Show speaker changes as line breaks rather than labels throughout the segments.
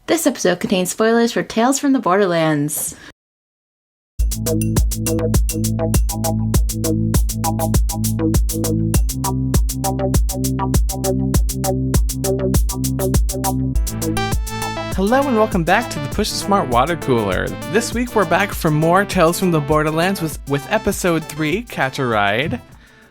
This episode contains spoilers for Tales from the Borderlands.
Hello and welcome back to the Push the Smart Water Cooler. This week we're back for more Tales from the Borderlands with episode 3, Catch a Ride.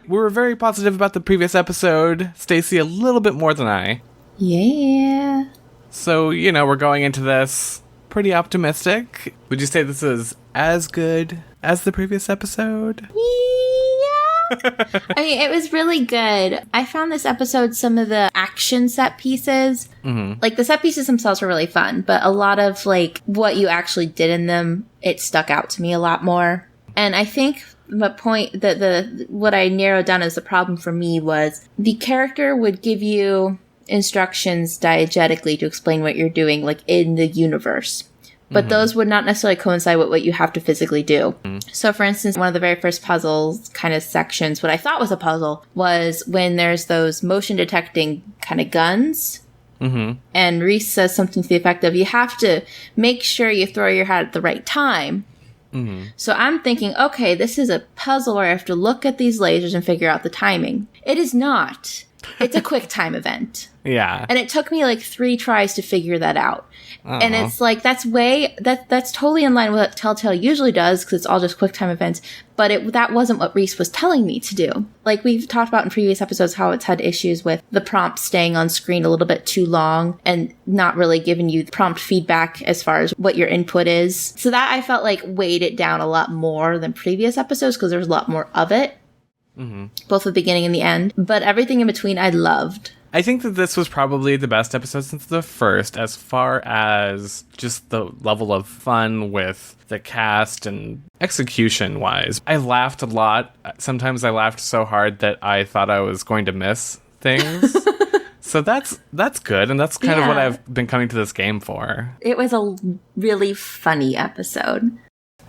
We were very positive about the previous episode, Stacey a little bit more than I.
Yeah.
So, we're going into this pretty optimistic. Would you say this is as good as the previous episode?
Yeah. I mean, it was really good. I found this episode, some of the action set pieces, like the set pieces themselves were really fun, but a lot of like what you actually did in them, it stuck out to me a lot more. And I think what I narrowed down as the problem for me was the character would give you instructions diegetically to explain what you're doing, like in the universe. But those would not necessarily coincide with what you have to physically do. So, for instance, one of the very first puzzles kind of sections, what I thought was a puzzle, was when there's those motion detecting kind of guns. And Rhys says something to the effect of, you have to make sure you throw your hat at the right time. So I'm thinking, okay, this is a puzzle where I have to look at these lasers and figure out the timing. It is not. It's a quick time event.
Yeah.
And it took me like 3 tries to figure that out. And it's like, that's totally in line with what TellTale usually does, because it's all just quick time events. But that wasn't what Rhys was telling me to do. Like we've talked about in previous episodes how it's had issues with the prompt staying on screen a little bit too long and not really giving you prompt feedback as far as what your input is. So that I felt like weighed it down a lot more than previous episodes because there was a lot more of it. Both the beginning and the end. But everything in between I loved.
I think that this was probably the best episode since the first, as far as just the level of fun with the cast and execution-wise. I laughed a lot. Sometimes I laughed so hard that I thought I was going to miss things. So that's good, and that's kind of what I've been coming to this game for.
It was a really funny episode.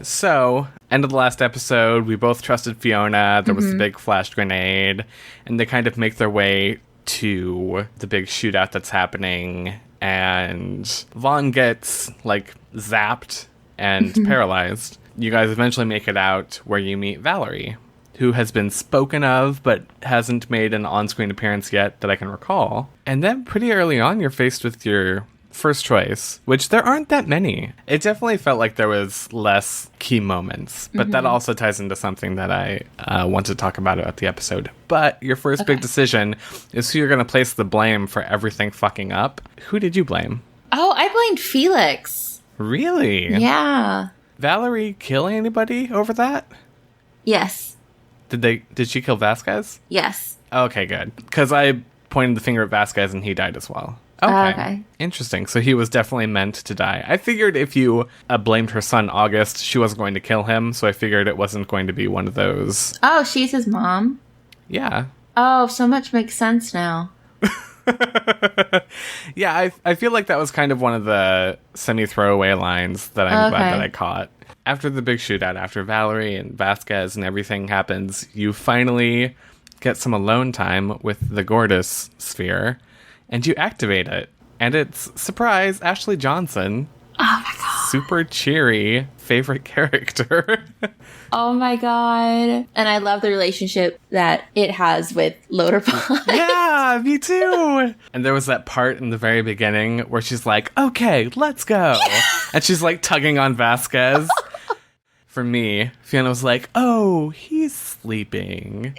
So, end of the last episode, we both trusted Fiona. There was the big flash grenade, and they kind of make their way to the big shootout that's happening, and Vaughn gets, like, zapped and paralyzed. You guys eventually make it out where you meet Valerie, who has been spoken of, but hasn't made an on-screen appearance yet that I can recall. And then pretty early on, you're faced with your first choice, which there aren't that many. It definitely felt like there was less key moments, but that also ties into something that I want to talk about the episode. But your first big decision is who you're going to place the blame for everything fucking up. Who did you blame?
Oh, I blamed Felix.
Really?
Yeah.
Valerie kill anybody over that?
Yes.
Did she kill Vasquez?
Yes.
Okay, good. Because I pointed the finger at Vasquez and he died as well. Okay. Interesting. So he was definitely meant to die. I figured if you blamed her son August, she wasn't going to kill him, so I figured it wasn't going to be one of those.
Oh, she's his mom?
Yeah.
Oh, so much makes sense now.
Yeah, I feel like that was kind of one of the semi-throwaway lines that I'm glad that I caught. After the big shootout, after Valerie and Vasquez and everything happens, you finally get some alone time with the Gortys sphere. And you activate it. And it's, surprise, Ashley Johnson.
Oh my god.
Super cheery favorite character.
Oh my god. And I love the relationship that it has with Loaderpod.
Yeah, me too. And there was that part in the very beginning where she's like, okay, let's go. And she's like tugging on Vasquez. For me, Fiona was like, oh, he's sleeping.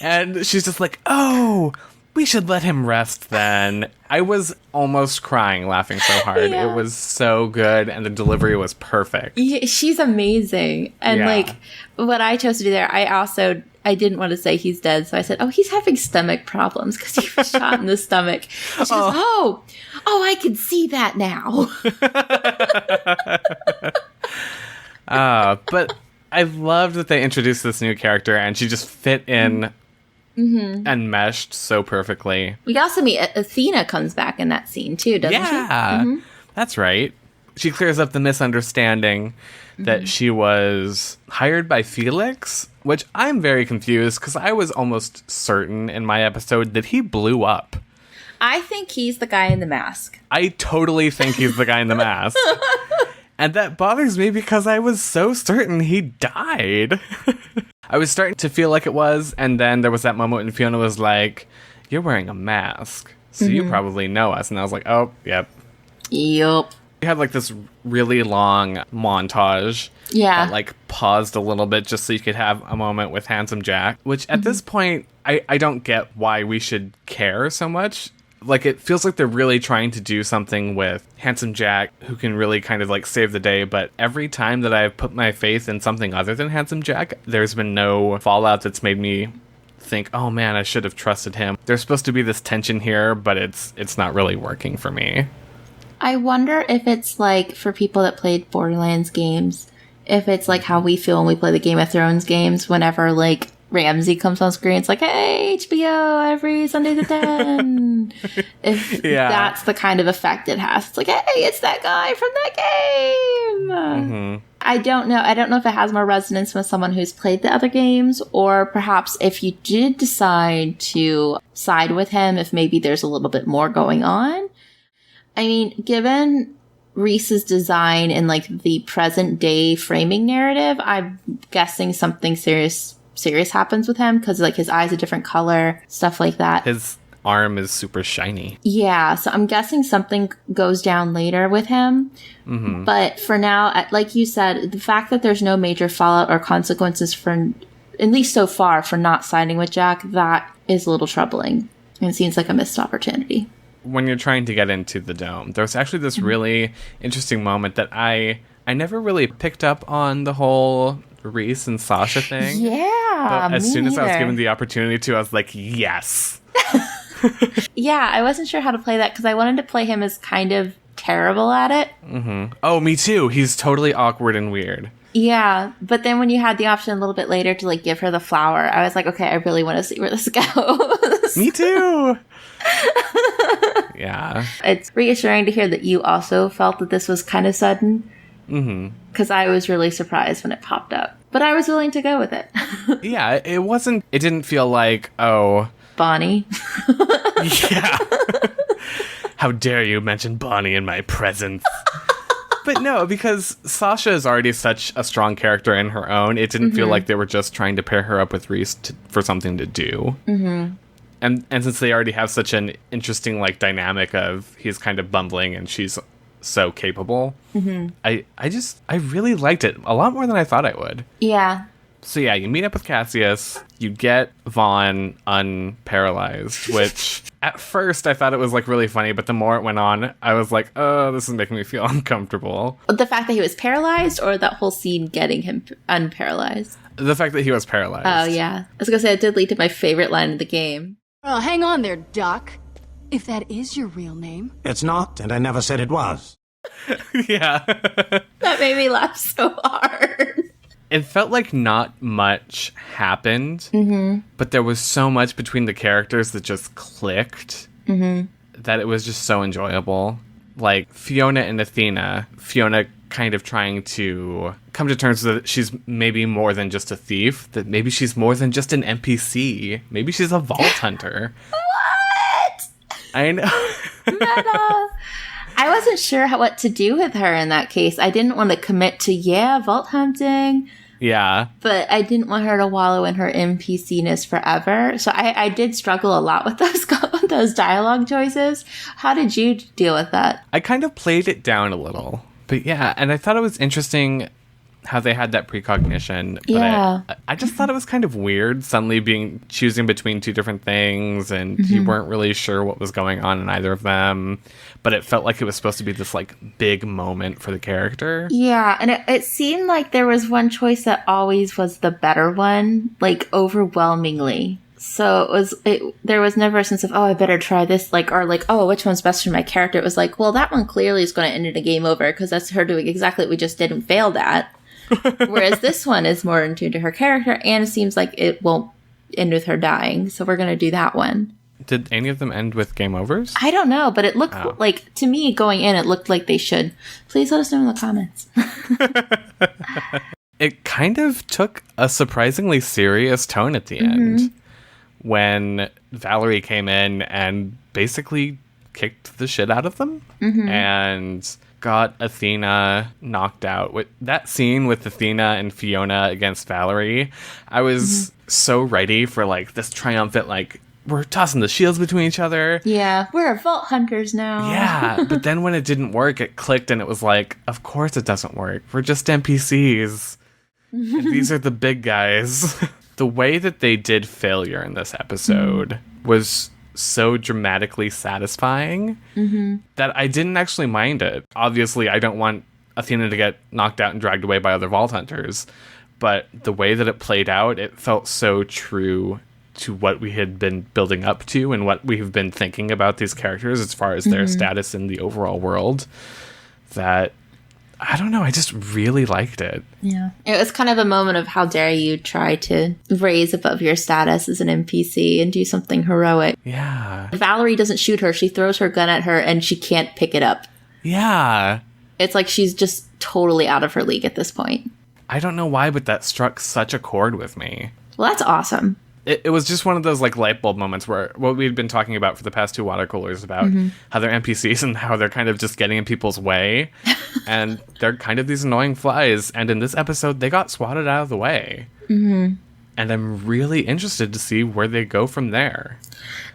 And she's just like, oh, we should let him rest then. I was almost crying laughing so hard.
Yeah.
It was so good, and the delivery was perfect.
Yeah, she's amazing. And like, what I chose to do there, I didn't want to say he's dead, so I said, oh, he's having stomach problems because he was shot in the stomach. And she goes, oh, I can see that now.
But I loved that they introduced this new character, and she just fit in and meshed so perfectly.
We also meet Athena comes back in that scene too, doesn't she?
Yeah, that's right. She clears up the misunderstanding that she was hired by Felix, which I'm very confused because I was almost certain in my episode that he blew up.
I think he's the guy in the mask.
I totally think he's the guy in the mask. And that bothers me because I was so certain he died. I was starting to feel like it was, and then there was that moment when Fiona was like, "You're wearing a mask, so you probably know us." And I was like, "Oh, yep."
Yep.
We had like this really long montage that like paused a little bit just so you could have a moment with Handsome Jack, which at this point, I don't get why we should care so much. Like, it feels like they're really trying to do something with Handsome Jack who can really kind of like save the day, but every time that I've put my faith in something other than Handsome Jack, there's been no fallout that's made me think, oh man, I should have trusted him. There's supposed to be this tension here, but it's not really working for me.
I wonder if it's like, for people that played Borderlands games, if it's like how we feel when we play the Game of Thrones games, whenever like Ramsay comes on screen, it's like, hey, HBO every Sunday to 10. If that's the kind of effect it has. It's like, hey, it's that guy from that game. I don't know. I don't know if it has more resonance with someone who's played the other games, or perhaps if you did decide to side with him, if maybe there's a little bit more going on. I mean, given Rhys's design and like the present day framing narrative, I'm guessing something serious happens with him, because like his eyes a different color, stuff like that.
His arm is super shiny.
Yeah, so I'm guessing something goes down later with him. But for now, like you said, the fact that there's no major fallout or consequences for, at least so far, for not siding with Jack, that is a little troubling. And it seems like a missed opportunity.
When you're trying to get into the dome, there's actually this really interesting moment that I never really picked up on, the whole Rhys and Sasha thing.
Yeah,
but as soon as I was given the opportunity to, I was like, yes.
Yeah, I wasn't sure how to play that because I wanted to play him as kind of terrible at it.
Oh, me too. He's totally awkward and weird.
Yeah, but then when you had the option a little bit later to like give her the flower, I was like, okay, I really want to see where this goes.
Me too. Yeah.
It's reassuring to hear that you also felt that this was kind of sudden. Because I was really surprised when it popped up. But I was willing to go with it.
Yeah, it didn't feel like, oh...
Bonnie.
Yeah. How dare you mention Bonnie in my presence. But no, because Sasha is already such a strong character in her own, it didn't feel like they were just trying to pair her up with Rhys for something to do. And since they already have such an interesting like dynamic of he's kind of bumbling and she's so capable, I really liked it a lot more than I thought I would.
Yeah.
So yeah, you meet up with Cassius, you get Vaughn unparalyzed, which at first I thought it was like really funny, but the more it went on, I was like, oh, this is making me feel uncomfortable.
The fact that he was paralyzed, or that whole scene getting him unparalyzed?
The fact that he was paralyzed.
Oh yeah. I was gonna say, it did lead to my favorite line of the game.
Oh, hang on there, Duck. If that is your real name.
It's not, and I never said it was.
Yeah.
That made me laugh so hard.
It felt like not much happened, but there was so much between the characters that just clicked that it was just so enjoyable. Like Fiona and Athena, Fiona kind of trying to come to terms with that she's maybe more than just a thief, that maybe she's more than just an NPC. Maybe she's a vault hunter.
What?
I know.
Meta. I wasn't sure what to do with her in that case. I didn't want to commit to, vault hunting.
Yeah.
But I didn't want her to wallow in her NPC-ness forever. So I did struggle a lot with those dialogue choices. How did you deal with that?
I kind of played it down a little. But yeah, and I thought it was interesting how they had that precognition. But
yeah.
I just thought it was kind of weird suddenly choosing between two different things, and you weren't really sure what was going on in either of them. But it felt like it was supposed to be this like big moment for the character.
Yeah, and it seemed like there was one choice that always was the better one, like overwhelmingly. So there was never a sense of, oh, I better try this, or oh, which one's best for my character. It was like, well, that one clearly is going to end in a game over because that's her doing exactly what we just did and failed at. Whereas this one is more in tune to her character, and it seems like it won't end with her dying. So we're going to do that one.
Did any of them end with game overs?
I don't know, but it looked like, to me, going in, it looked like they should. Please let us know in the comments.
It kind of took a surprisingly serious tone at the end when Valerie came in and basically kicked the shit out of them and got Athena knocked out. With that scene with Athena and Fiona against Valerie, I was so ready for like this triumphant, like, we're tossing the shields between each other.
Yeah, we're vault hunters now.
Yeah, but then when it didn't work, it clicked and it was like, of course it doesn't work. We're just NPCs. And these are the big guys. The way that they did failure in this episode was so dramatically satisfying that I didn't actually mind it. Obviously, I don't want Athena to get knocked out and dragged away by other vault hunters, but the way that it played out, it felt so true to what we had been building up to and what we've been thinking about these characters as far as their status in the overall world, that I don't know, I just really liked it.
Yeah. It was kind of a moment of how dare you try to raise above your status as an NPC and do something heroic.
Yeah.
Valerie doesn't shoot her. She throws her gun at her and she can't pick it up.
Yeah.
It's like she's just totally out of her league at this point.
I don't know why, but that struck such a chord with me.
Well, that's awesome.
It was just one of those like light bulb moments where what we've been talking about for the past 2 water coolers about how they're NPCs and how they're kind of just getting in people's way. And they're kind of these annoying flies. And in this episode, they got swatted out of the way. And I'm really interested to see where they go from there.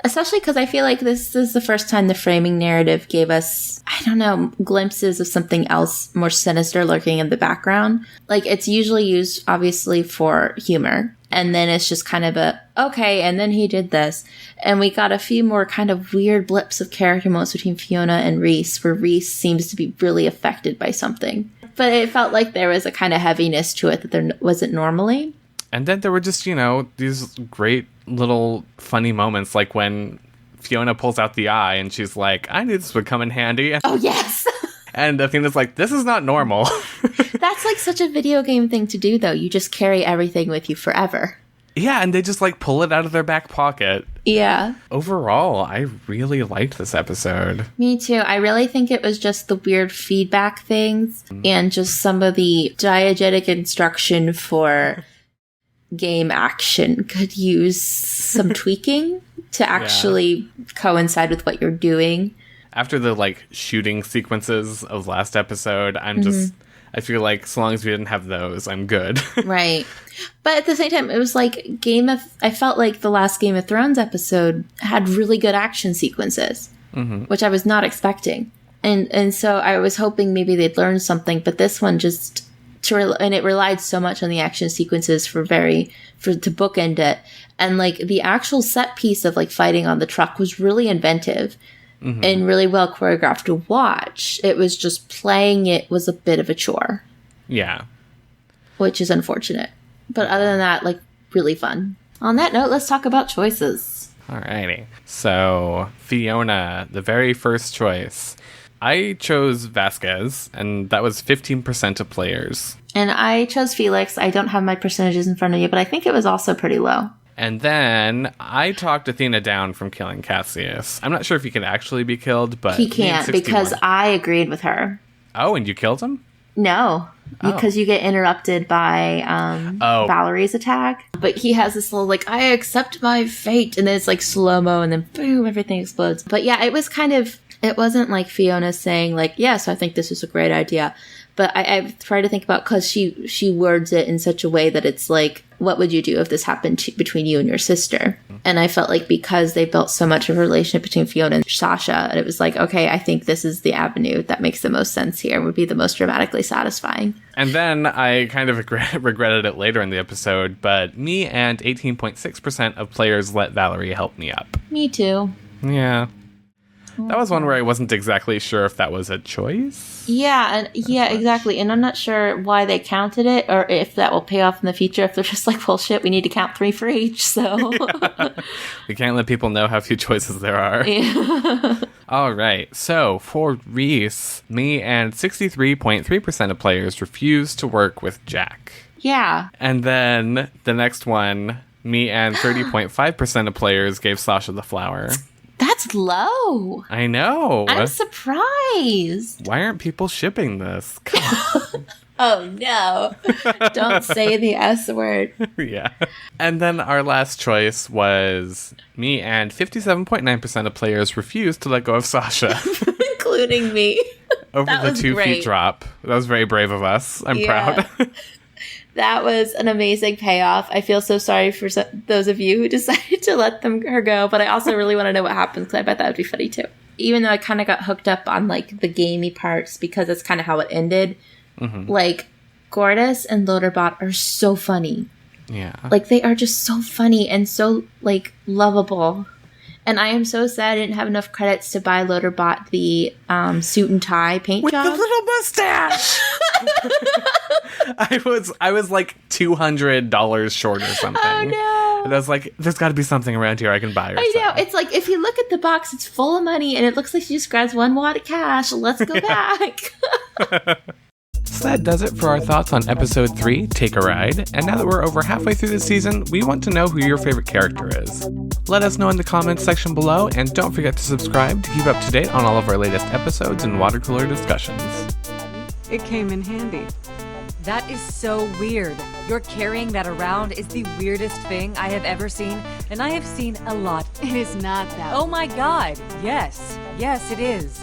Especially because I feel like this is the first time the framing narrative gave us, I don't know, glimpses of something else more sinister lurking in the background. Like, it's usually used, obviously, for humor. And then it's just kind of okay, and then he did this. And we got a few more kind of weird blips of character moments between Fiona and Rhys, where Rhys seems to be really affected by something. But it felt like there was a kind of heaviness to it that there wasn't normally.
And then there were just, you know, these great little funny moments, like when Fiona pulls out the eye and she's like, I knew this would come in handy.
Oh, yes!
And Athena's like, this is not normal.
That's like such a video game thing to do, though. You just carry everything with you forever.
Yeah, and they just like pull it out of their back pocket.
Yeah.
Overall, I really liked this episode.
Me too. I really think it was just the weird feedback things and just some of the diegetic instruction for game action could use some tweaking to actually coincide with what you're doing.
After the like shooting sequences of last episode, I feel like so long as we didn't have those, I'm good.
Right. But at the same time, it was like I felt like the last Game of Thrones episode had really good action sequences, which I was not expecting. And so I was hoping maybe they'd learn something, but this one just, and it relied so much on the action sequences to bookend it. And like the actual set piece of like fighting on the truck was really inventive. And really well choreographed to watch. It was just playing it was a bit of a chore.
Yeah.
Which is unfortunate. But other than that, like, really fun. On that note, let's talk about choices.
Alrighty. So, Fiona, the very first choice. I chose Vasquez, and that was 15% of players.
And I chose Felix. I don't have my percentages in front of you, but I think it was also pretty low.
And then I talked Athena down from killing Cassius. I'm not sure if he can actually be killed, but
he can't because I agreed with her.
Oh, and you killed him?
No, because you get interrupted by Valerie's attack. But he has this little like, I accept my fate, and then it's like slow-mo, and then boom, everything explodes. But yeah, it was kind of, it wasn't like Fiona saying like, yes, I think this is a great idea. But I've tried to think about, because she words it in such a way that it's like, what would you do if this happened between you and your sister? And I felt like because they built so much of a relationship between Fiona and Sasha, it was like, okay, I think this is the avenue that makes the most sense here, would be the most dramatically satisfying.
And then I kind of regretted it later in the episode, but me and 18.6% of players let Valerie help me up.
Me too.
Yeah. That was one where I wasn't exactly sure if that was a choice.
Yeah, exactly. And I'm not sure why they counted it, or if that will pay off in the future. If they're just like, well, shit, we need to count 3 for each. So
we can't let people know how few choices there are.
Yeah.
All right. So for Rhys, me and 63.3% of players refused to work with Jack.
Yeah.
And then the next one, me and 30.5% of players gave Sasha the flower.
That's low.
I know.
I'm surprised.
Why aren't people shipping this? Come on.
Oh, no. Don't say the S word.
Yeah. And then our last choice was me, and 57.9% of players refused to let go of Sasha.
Including me.
Over
That
the
was
2
great.
feet drop. That was very brave of us. I'm proud.
That was an amazing payoff. I feel so sorry for those of you who decided to let her go, but I also really want to know what happens because I bet that would be funny too. Even though I kind of got hooked up on like the gamey parts because that's kind of how it ended. Mm-hmm. Like Gortys and Loaderbot are so funny.
Yeah.
Like they are just so funny and so like lovable. And I am so sad I didn't have enough credits to buy Loaderbot the suit and tie paint
with
job.
the little mustache. I was like $200 short or something.
Oh no!
And I was like, there's got to be something around here I can buy.
I know. It's like if you look at the box, it's full of money, and it looks like she just grabs one wad of cash. Let's go back.
So that does it for our thoughts on episode 3, Take a Ride. And now that we're over halfway through the season, we want to know who your favorite character is. Let us know in the comments section below, and don't forget to subscribe to keep up to date on all of our latest episodes and water cooler discussions.
It came in handy.
That is so weird. You're carrying that around is the weirdest thing I have ever seen, and I have seen a lot.
It is not that.
Oh my god, yes. Yes, it is.